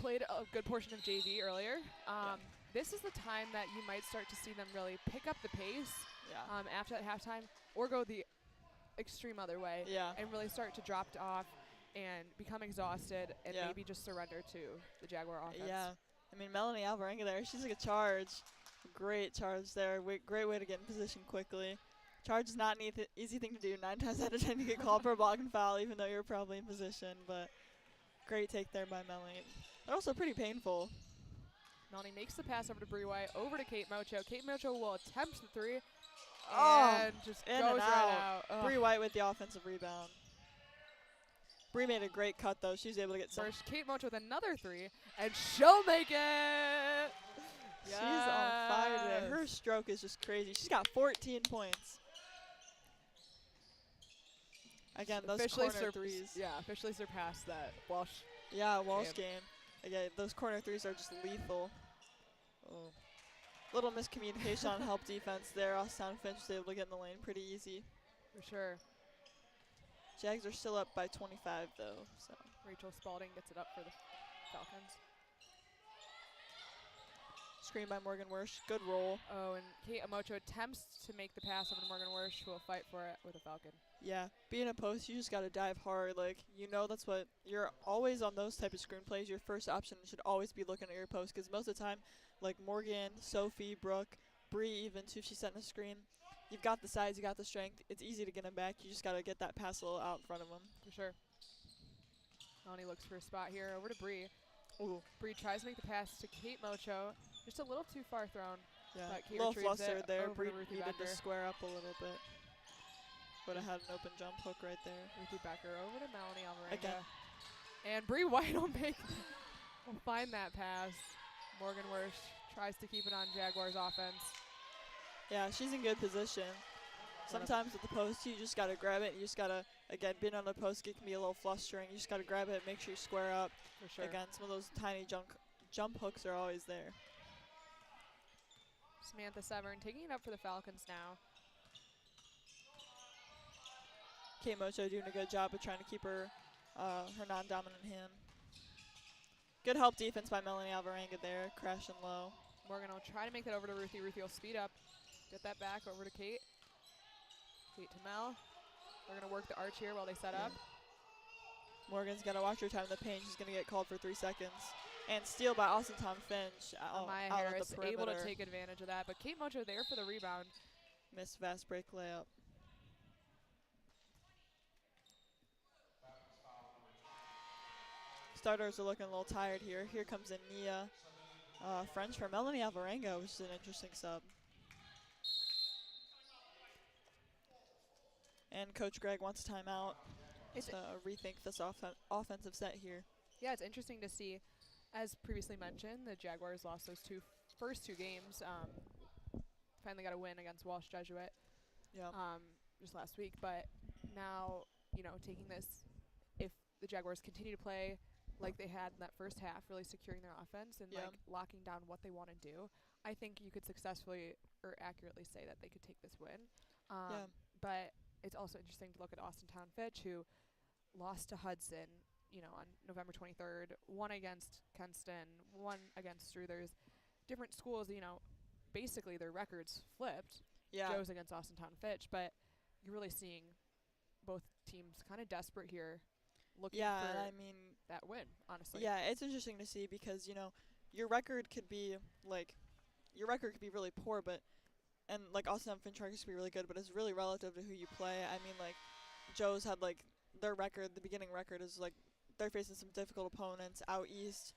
played a good portion of JV earlier. This is the time that you might start to see them really pick up the pace after that halftime, or go the extreme other way and really start to drop off and become exhausted and maybe just surrender to the Jaguar offense. Yeah. I mean, Melanie Alvarenga there, she's like a charge. Great charge there. Great way to get in position quickly. Charge is not an easy thing to do. 9 times out of 10 you get called for a block and foul, even though you're probably in position. But great take there by Melanie. They're also pretty painful. Melanie makes the pass over to Bree White, over to Kate Mocho. Kate Mocho will attempt the 3 and just goes right out. Bree White with the offensive rebound. Bree made a great cut, though. She's able to get some. First, Kate Mocho with another 3, and she'll make it! She's on fire today. Her stroke is just crazy. She's got 14 points. Again, those corner threes. Yeah, officially surpassed that Walsh. Yeah, Walsh game. Again, those corner threes are just lethal. Oh. Little miscommunication on help defense there. Austintown Finch was able to get in the lane pretty easy. For sure. Jags are still up by 25, though. So Rachel Spalding gets it up for the Falcons. Screen by Morgan Wersch. Good roll. Oh, and Kate Amocho attempts to make the pass over to Morgan Wersch, who will fight for it with a Falcon. Yeah, being a post, you just got to dive hard. Like, that's what you're always on those type of screen plays. Your first option should always be looking at your post, because most of the time, like Morgan, Sophie, Brooke, Bree, even too, if she's setting a screen, you've got the size, you got the strength. It's easy to get them back. You just got to get that pass a little out in front of them. For sure. Melanie looks for a spot here. Over to Bree. Ooh. Bree tries to make the pass to Kate Mocho. Just a little too far thrown. Yeah, a little flustered there. Bree Ruthie needed Becker. to square up a little bit. Would have had an open jump hook right there. Ruthie Becker over to Melanie Alvarenga. Again. And Bree White will find that pass. Morgan Wersch tries to keep it on Jaguars offense. Yeah, she's in good position. Sometimes with the post, you just got to grab it. You just got to, again, being on the post, it can be a little flustering. You just got to grab it, make sure you square up. For sure. Again, some of those tiny jump hooks are always there. Samantha Severn taking it up for the Falcons now. Kate Mocho doing a good job of trying to keep her non-dominant hand. Good help defense by Melanie Alvarenga there, crashing low. Morgan will try to make that over to Ruthie. Ruthie will speed up, get that back over to Kate. Kate to Mel. They're going to work the arch here while they set up. Morgan's going to watch her time in the paint. She's going to get called for 3 seconds. And steal by Austintown Finch Maya out Harris at the perimeter. able to take advantage of that, but Kate Mocho there for the rebound. Missed fast break layup. Starters are looking a little tired here. Here comes in Nia French for Melanie Alvarenga, which is an interesting sub. And Coach Greg wants a timeout to rethink this offensive set here. Yeah, it's interesting to see. As previously mentioned, the Jaguars lost those first two games. Finally got a win against Walsh Jesuit just last week. But now, taking this, if the Jaguars continue to play like they had in that first half, really securing their offense and locking down what they want to do, I think you could successfully or accurately say that they could take this win. But it's also interesting to look at Austintown Fitch, who lost to Hudson, on November 23rd, one against Kenston, one against Struthers. Different schools, basically their records flipped. Yeah. Joe's against Austintown Fitch, but you're really seeing both teams kind of desperate here, looking for that win, honestly. Yeah, it's interesting to see because, your record could be really poor, but Austintown Finch records could be really good, but it's really relative to who you play. Joe's had their record, the beginning record is they're facing some difficult opponents out east.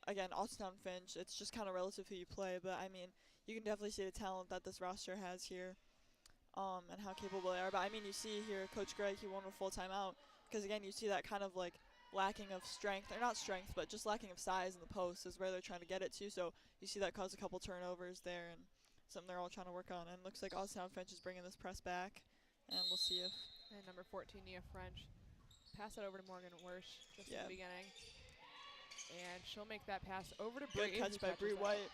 Again, Austintown Finch, it's just kind of relative who you play, but you can definitely see the talent that this roster has here, and how capable they are. But you see here, Coach Greg, he won a full timeout because again, you see that kind of lacking of strength, or not strength, but just lacking of size in the post is where they're trying to get it to. So you see that cause a couple turnovers there, and something they're all trying to work on. And looks like Austintown Finch is bringing this press back, and we'll see if. And number 14, Nia French. Pass it over to Morgan Wersch just in the beginning. And she'll make that pass over to Bree. Good catch by Bree White.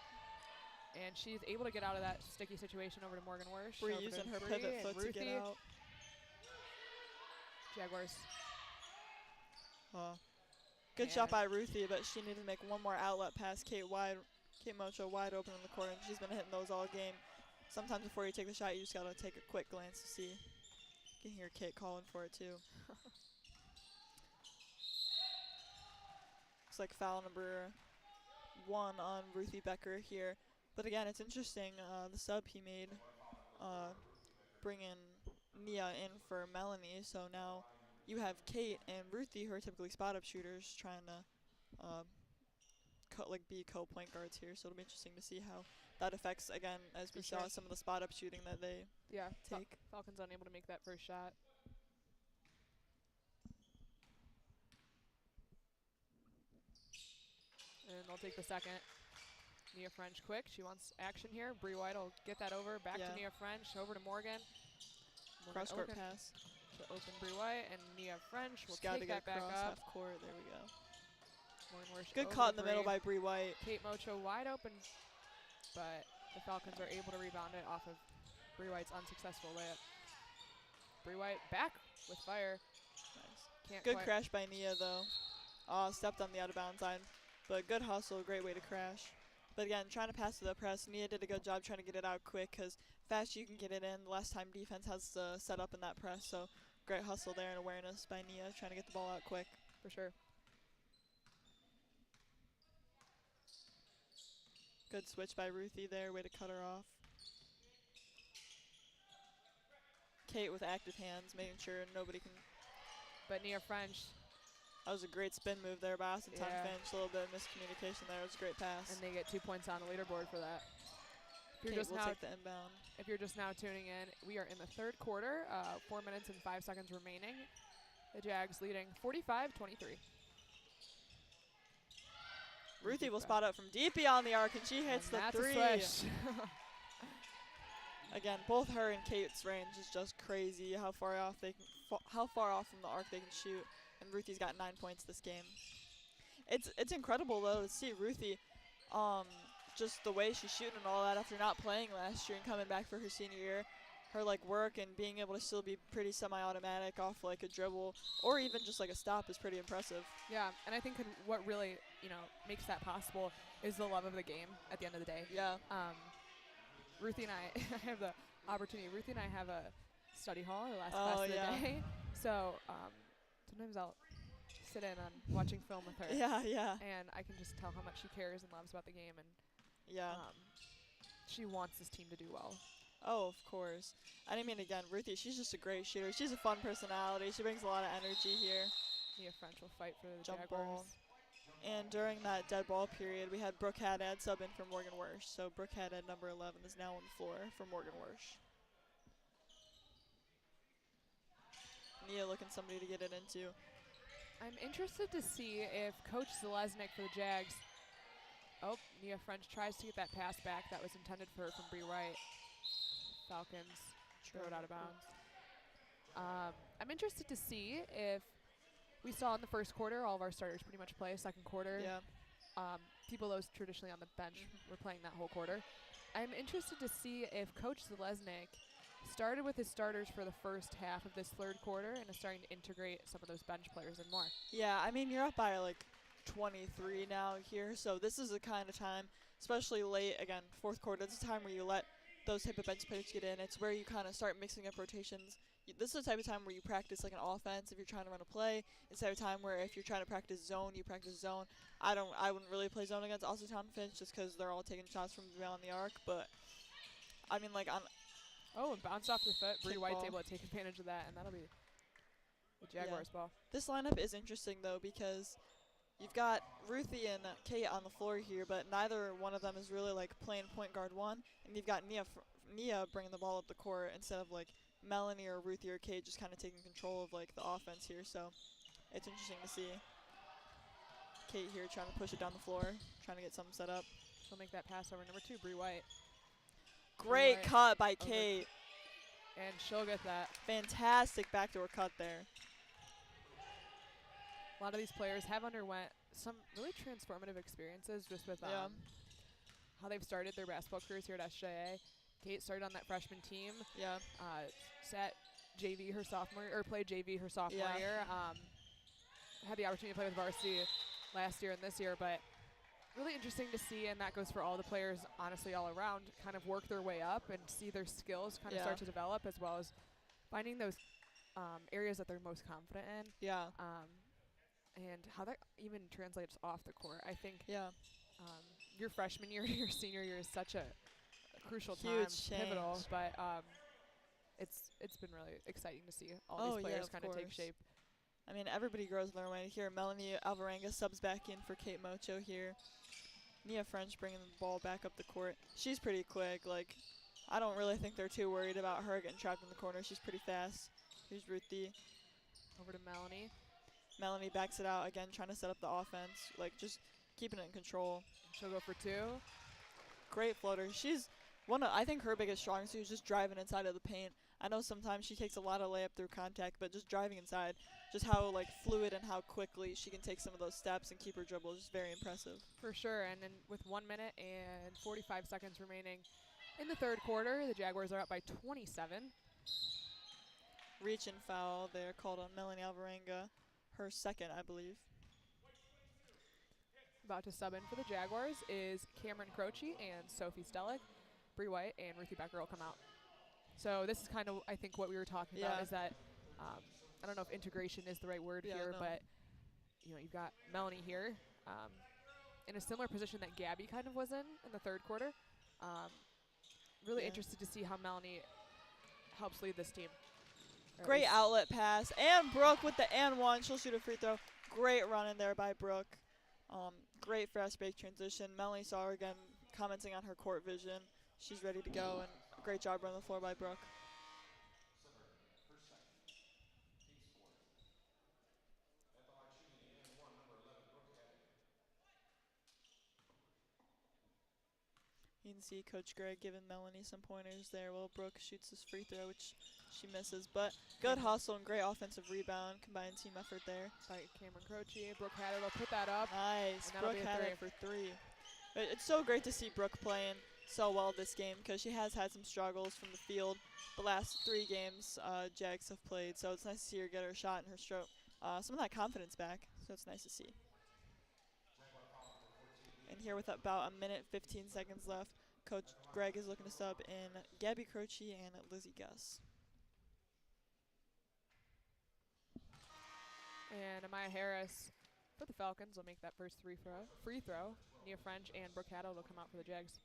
And she's able to get out of that sticky situation over to Morgan Wersch. Bree using her pivot foot to get out. Jaguars. Good shot by Ruthie, but she needed to make one more outlet pass. Kate Mocho wide open in the corner, and she's been hitting those all game. Sometimes before you take the shot, you just got to take a quick glance to see. You can hear Kate calling for it too. Looks like foul number 1 on Ruthie Becker here. But again, it's interesting, the sub he made, bringing Nia in for Melanie. So now you have Kate and Ruthie, who are typically spot-up shooters, trying to be co-point guards here. So it'll be interesting to see how that affects, again, as we saw some of the spot-up shooting that they take. Falcons unable to make that first shot. And they'll take the second. Nia French quick. She wants action here. Bree White will get that over. Back to Nia French. Over to Morgan. Cross-court pass. To open Bree White. And Nia French will take that back up. Half court. There we go. Good caught in the middle by Bree White. Kate Mocho wide open. But the Falcons are able to rebound it off of Bree White's unsuccessful layup. Bree White back with fire. Nice. Good crash by Nia, though. Stepped on the out-of-bounds line. But good hustle, great way to crash. But again, trying to pass to the press. Nia did a good job trying to get it out quick because fast you can get it in. Last time defense has to set up in that press. So great hustle there and awareness by Nia trying to get the ball out quick. For sure. Good switch by Ruthie there, way to cut her off. Kate with active hands, making sure nobody can. But Nia French. That was a great spin move there by Austintown Finch. A little bit of miscommunication there. It was a great pass. And they get 2 points on the leaderboard for that. Kate will take the inbound. If you're just now tuning in, we are in the third quarter. 4 minutes and 5 seconds remaining. The Jags leading 45-23. Ruthie will spot up from deep beyond the arc, and she hits the three. Again, both her and Kate's range is just crazy. How far off from the arc they can shoot. And Ruthie's got 9 points this game. It's incredible though to see Ruthie just the way she's shooting and all that after not playing last year and coming back for her senior year. Her like work and being able to still be pretty semi-automatic off like a dribble or even just like a stop is pretty impressive. Yeah, and I think what really, makes that possible is the love of the game at the end of the day. Yeah. Ruthie and I, I have the opportunity. Ruthie and I have a study hall, our last class of the day. So sometimes I'll sit in on watching film with her. Yeah, yeah. And I can just tell how much she cares and loves about the game. And yeah. She wants this team to do well. Oh, of course. I mean, again, Ruthie, she's just a great shooter. She's a fun personality. She brings a lot of energy here. Nia French will fight for the Jump Jaguars. ball. And during that dead ball period, we had Brooke Haddad sub in for Morgan Wersch. So Brooke Haddad, number 11, is now on the floor for Morgan Wersch. Nia looking somebody to get it into. I'm interested to see if Coach Zalesnik for the Jags. Oh, Nia French tries to get that pass back that was intended for her from Bree Wright. Falcons throw it out of bounds. I'm interested to see if we saw in the first quarter all of our starters pretty much play. Second quarter, people those traditionally on the bench were playing that whole quarter. I'm interested to see if Coach Zalesnik started with his starters for the first half of this third quarter and is starting to integrate some of those bench players and more. Yeah, I mean, you're up by like 23 now here, so this is the kind of time, especially late, again, fourth quarter, it's a time where you let those type of bench players get in. It's where you kind of start mixing up rotations. This is the type of time where you practice like an offense if you're trying to run a play. It's the type of time where if you're trying to practice zone, you practice zone. I wouldn't really play zone against Austintown Fitch just because they're all taking shots from beyond the arc, but I mean, like on. Oh, and bounced off the foot. Bree White's ball. able to take advantage of that, and that'll be the Jaguars ball. This lineup is interesting though because you've got Ruthie and Kate on the floor here, but neither one of them is really like playing point guard one, and you've got Nia bringing the ball up the court instead of like Melanie or Ruthie or Kate just kind of taking control of like the offense here. So it's interesting to see Kate here trying to push it down the floor, trying to get something set up. She'll make that pass over number 2, Bree White. Great cut by Kate. And she'll get that. Fantastic backdoor cut there. A lot of these players have underwent some really transformative experiences just with how they've started their basketball careers here at SJA. Kate started on that freshman team. Yeah. Sat JV her sophomore, or played JV her sophomore year. Had the opportunity to play with Varsity last year and this year, but really interesting to see, and that goes for all the players, honestly, all around, kind of work their way up and see their skills kind of start to develop, as well as finding those areas that they're most confident in. Yeah. And how that even translates off the court. I think your freshman year to your senior year is such a crucial time, pivotal, but it's been really exciting to see all these players kind of take shape. I mean, everybody grows in their way here. Melanie Alvarenga subs back in for Kate Mocho here. Nia French bringing the ball back up the court. She's pretty quick. Like, I don't really think they're too worried about her getting trapped in the corner. She's pretty fast. Here's Ruthie. Over to Melanie. Melanie backs it out again, trying to set up the offense. Like, just keeping it in control. She'll go for 2. Great floater. She's I think her biggest strong suit is just driving inside of the paint. I know sometimes she takes a lot of layup through contact, but just driving inside, just how like fluid and how quickly she can take some of those steps and keep her dribble is just very impressive. For sure, and then with 1 minute and 45 seconds remaining in the third quarter, the Jaguars are up by 27. Reach and foul there called on Melanie Alvarenga, her second, I believe. About to sub in for the Jaguars is Cameron Croce and Sophie Stellick. Bree White and Ruthie Becker will come out. So this is kind of, I think, what we were talking about is that, I don't know if integration is the right word here, but, you've got Melanie here in a similar position that Gabby kind of was in the third quarter. Really interested to see how Melanie helps lead this team. Great outlet pass. And Brooke with the and one. She'll shoot a free throw. Great run in there by Brooke. Great fast break transition. Melanie saw her again commenting on her court vision. She's ready to go, and great job running the floor by Brooke. You can see Coach Greg giving Melanie some pointers there while Brooke shoots his free throw, which she misses. But good hustle and great offensive rebound, combined team effort there. By Cameron Croce. Brooke Haddad will put that up. Nice. And Brooke Haddad for 3. It's so great to see Brooke playing so well this game because she has had some struggles from the field the last 3 games Jags have played. So it's nice to see her get her shot and her stroke, some of that confidence back. So it's nice to see. And here with about a minute 15 seconds left, Coach Greg is looking to sub in Gabby Croce and Lizzie Gus. And Amaya Harris for the Falcons will make that first free throw. Nia French and Brooke Haddo will come out for the Jags.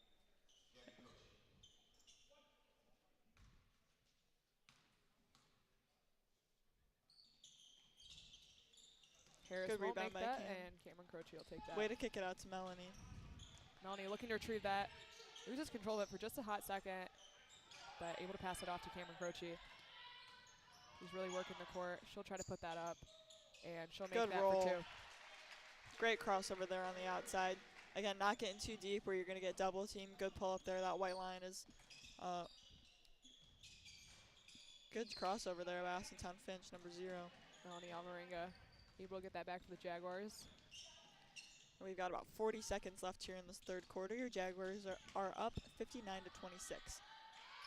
Harris Good won't rebound make by that, Cam. and Cameron Croce will take that. Way to kick it out to Melanie. Melanie looking to retrieve that. Loses control of it for just a hot second, but able to pass it off to Cameron Croce. She's really working the court. She'll try to put that up, and she'll make Good that roll. for 2. Great crossover there on the outside. Again, not getting too deep where you're going to get double team. Good pull up there. That white line is good crossover there by Austintown Finch, number 0. Melanie Alvarenga able to get that back for the Jaguars. And we've got about 40 seconds left here in this third quarter. Your Jaguars are up 59-26.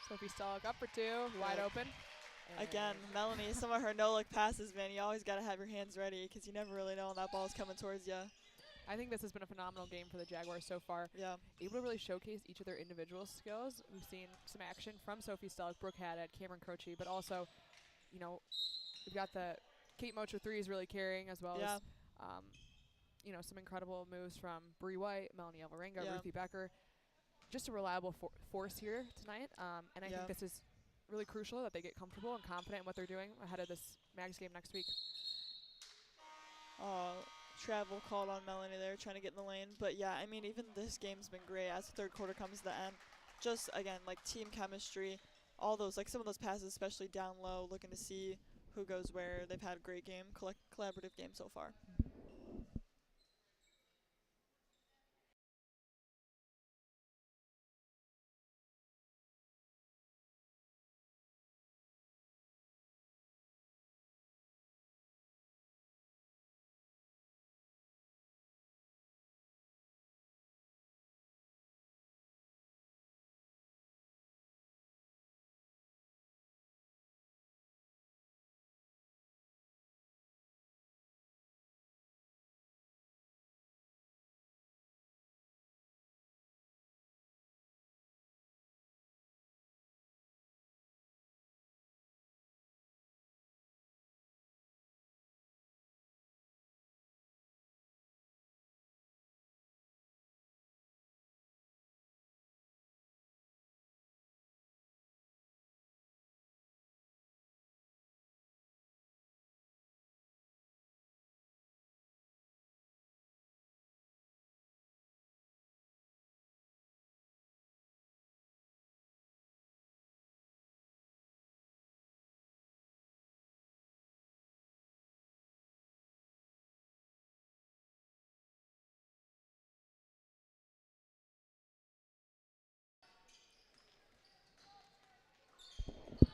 Sophie Stolick up for 2, wide open. Again, Melanie, some of her no-look passes, man, you always got to have your hands ready because you never really know when that ball's coming towards you. I think this has been a phenomenal game for the Jaguars so far. Yeah. Able to really showcase each of their individual skills. We've seen some action from Sophie Stolick, Brooke Haddad, Cameron Croce, but also, you know, we've got the Kate Mocher 3 is really carrying as well as, you know, some incredible moves from Bree White, Melanie Alvarenga, Ruthie Becker. Just a reliable force here tonight, and I think this is really crucial that they get comfortable and confident in what they're doing ahead of this Mags game next week. Travel called on Melanie there, trying to get in the lane. But yeah, I mean, even this game's been great as the third quarter comes to the end. Just, again, like team chemistry, all those, like some of those passes, especially down low, looking to see who goes where. They've had a great game, collaborative game so far.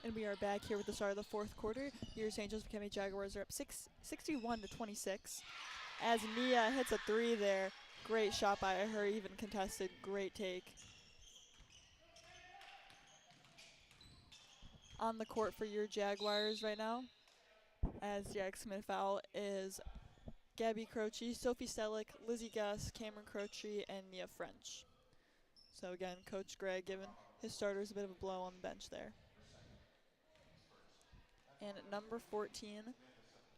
And we are back here with the start of the fourth quarter. Your St. Joseph Academy Jaguars are up 61-26. As Nia hits a 3 there. Great shot by her, even contested. Great take. On the court for your Jaguars right now, as Jag Smith foul, is Gabby Croce, Sophie Stelick, Lizzie Gus, Cameron Croce, and Nia French. So again, Coach Greg giving his starters a bit of a blow on the bench there. And at number 14,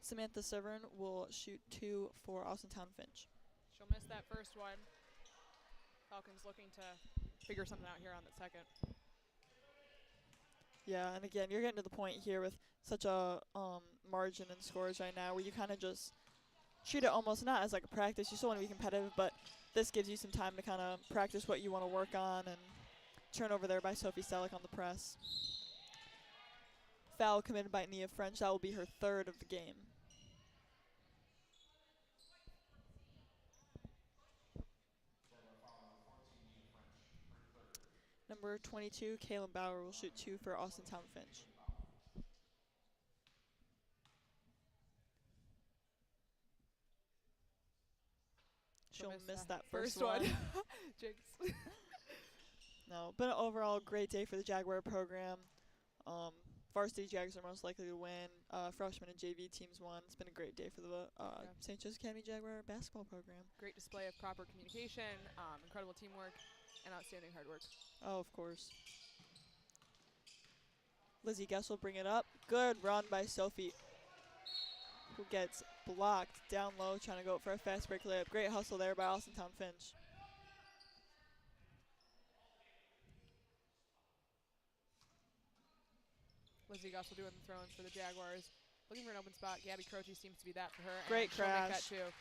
Samantha Severn will shoot 2 for Austintown Finch. She'll miss that first one. Falcons looking to figure something out here on the second. Yeah, and again, you're getting to the point here with such a margin in scores right now where you kind of just treat it almost not as like a practice. You still want to be competitive, but this gives you some time to kind of practice what you want to work on. And turnover there by Sophie Stelick on the press. Foul committed by Nia French. That will be her 3rd of the game. Number 22, Kaylin Bauer will shoot 2 for Austintown Finch. She'll miss that first one. Jinx. No, but overall, great day for the Jaguar program. Varsity Jags are most likely to win. Freshman and JV teams won. It's been a great day for the St. Joseph Academy Jaguar basketball program. Great display of proper communication, incredible teamwork, and outstanding hard work. Oh, of course. Lizzie Guess will bring it up. Good run by Sophie, who gets blocked down low, trying to go for a fast break layup. Great hustle there by Austintown Finch. Lizzie Gussel doing the throw-ins for the Jaguars. Looking for an open spot. Gabby Croce seems to be that for her. Great and she'll make crash. that too.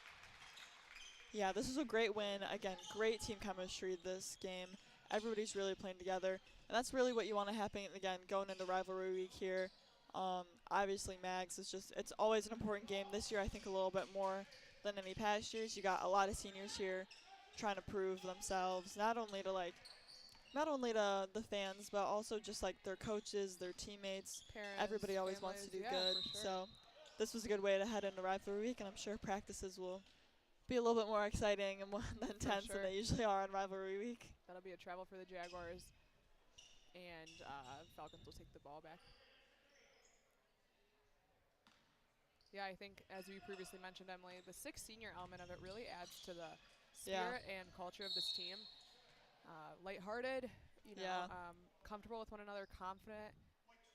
Yeah, this is a great win. Again, great team chemistry this game. Everybody's really playing together. And that's really what you want to happen, again, going into rivalry week here. Obviously, Mags is just, it's always an important game. This year, I think a little bit more than any past years. You got a lot of seniors here trying to prove themselves, not only to the fans, but also just like their coaches, their teammates. Parents, Everybody always families, wants to do yeah, good. for sure. So this was a good way to head into rivalry week, and I'm sure practices will be a little bit more exciting and more than intense sure. than they usually are on rivalry week. That'll be a travel for the Jaguars. And Falcons will take the ball back. Yeah, I think, as we previously mentioned, Emily, the sixth senior element of it really adds to the spirit and culture of this team. Lighthearted, comfortable with one another, confident,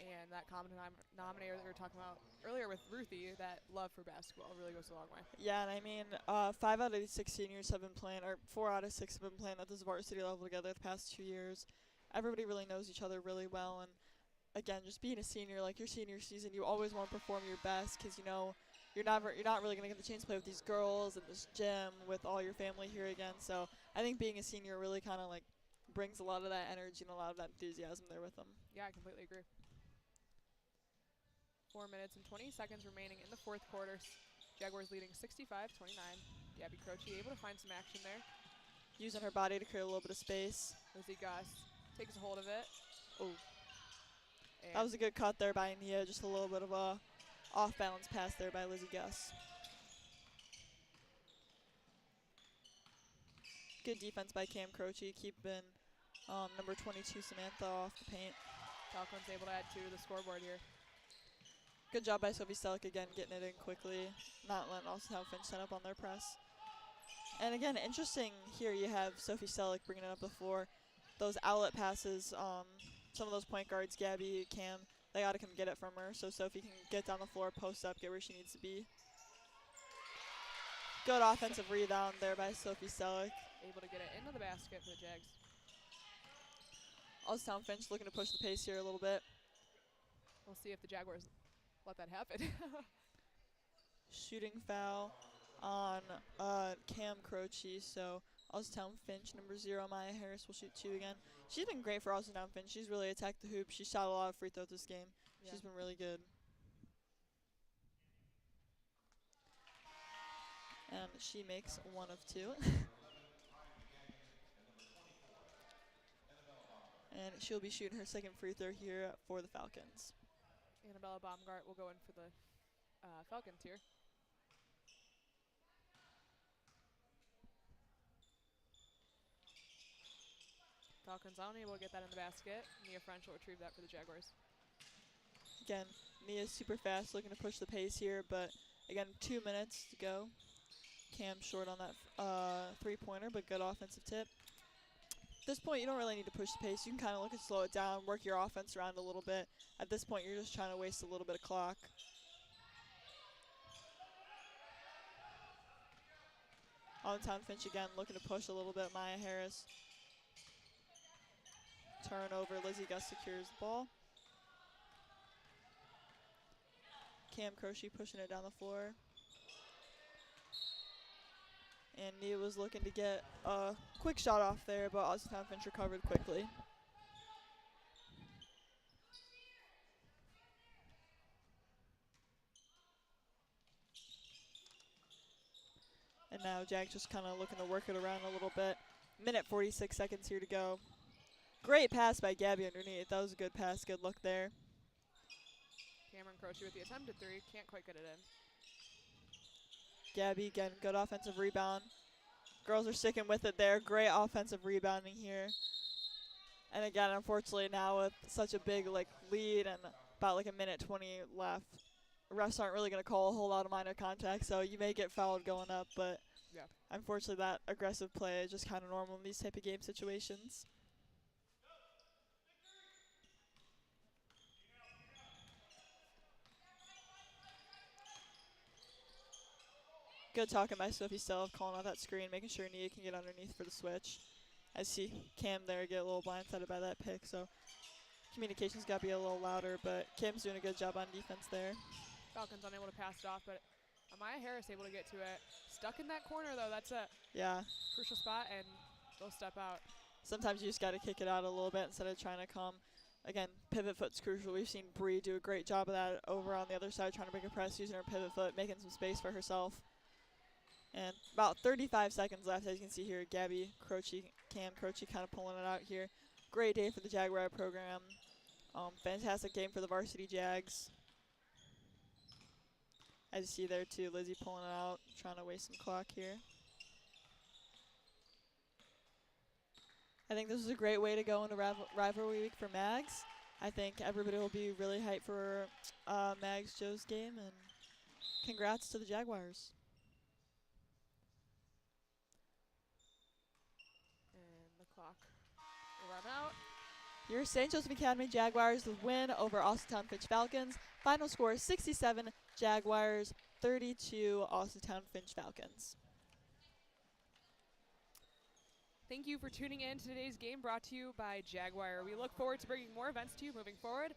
and that common denominator that we were talking about earlier with Ruthie, that love for basketball really goes a long way. Yeah, and I mean, 5 out of 6 seniors have been playing, or 4 out of 6 have been playing at this varsity level together the past 2 years. Everybody really knows each other really well, and again, just being a senior, like your senior season, you always want to perform your best because you know you're not really going to get the chance to play with these girls in this gym with all your family here again. So I think being a senior really kind of like brings a lot of that energy and a lot of that enthusiasm there with them. Yeah, I completely agree. 4 minutes and 20 seconds remaining in the fourth quarter. Jaguars leading 65-29. Gabby Croce able to find some action there. Using her body to create a little bit of space. Lizzie Goss takes a hold of it. Oh. That was a good cut there by Nia. Just a little bit of a off-balance pass there by Lizzie Guss. Good defense by Cam Croce, keeping number 22 Samantha off the paint. Falcons able to add 2 to the scoreboard here. Good job by Sophie Selleck again, getting it in quickly, not letting Austintown Finch set up on their press. And again, interesting here, you have Sophie Selleck bringing it up before. Those outlet passes, some of those point guards, Gabby, Cam, they got to come get it from her so Sophie can get down the floor, post up, get where she needs to be. Good offensive rebound there by Sophie Selleck. Able to get it into the basket for the Jags. Austintown Finch looking to push the pace here a little bit. We'll see if the Jaguars let that happen. Shooting foul on Cam Croce, so Austintown Finch, number 0, Maya Harris, will shoot 2 again. She's been great for Austintown Finch. She's really attacked the hoop. She shot a lot of free throws this game. Yeah. She's been really good. And she makes 1 of 2. And she'll be shooting her second free throw here for the Falcons. Annabella Baumgart will go in for the Falcons here. Falcons unable to get that in the basket. Nia French will retrieve that for the Jaguars. Again, Nia's super fast, looking to push the pace here, but again, 2 minutes to go. Cam short on that three-pointer, but good offensive tip. At this point, you don't really need to push the pace. You can kind of look and slow it down, work your offense around a little bit. At this point, you're just trying to waste a little bit of clock. Austintown Finch again, looking to push a little bit. Maya Harris. Turnover, Lizzie Guss secures the ball. Cam Croce pushing it down the floor. And Nia was looking to get a quick shot off there, but Austintown Finch recovered quickly. And now Jack just kind of looking to work it around a little bit. Minute 46 seconds here to go. Great pass by Gabby underneath. That was a good pass. Good look there. Cameron Croce with the attempted 3. Can't quite get it in. Gabby, again, good offensive rebound. Girls are sticking with it there. Great offensive rebounding here. And again, unfortunately, now with such a big lead and about a minute 20 left, refs aren't really going to call a whole lot of minor contact, so you may get fouled going up, but Yeah. unfortunately that aggressive play is just kind of normal in these type of game situations. Good talking by Sophie Stella, calling out that screen, making sure Nia can get underneath for the switch. I see Cam there get a little blindsided by that pick, so communication's got to be a little louder, but Cam's doing a good job on defense there. Falcons unable to pass it off, but Amaya Harris able to get to it. Stuck in that corner, though. That's a crucial spot, and they'll step out. Sometimes you just got to kick it out a little bit instead of trying to come. Again, pivot foot's crucial. We've seen Bree do a great job of that over on the other side, trying to break a press, using her pivot foot, making some space for herself. And about 35 seconds left, as you can see here, Gabby Croce, Cam Croce kind of pulling it out here. Great day for the JagWire program. Fantastic game for the Varsity Jags. As you see there too, Lizzie pulling it out, trying to waste some clock here. I think this is a great way to go into rivalry week for Mags. I think everybody will be really hyped for Mags Joe's game, and congrats to the Jaguars. And the clock will run out. Your St. Joseph Academy Jaguars win over Austintown Fitch Falcons. Final score 67 Jaguars, 32 Austintown Finch Falcons. Thank you for tuning in to today's game brought to you by JagWire. We look forward to bringing more events to you moving forward,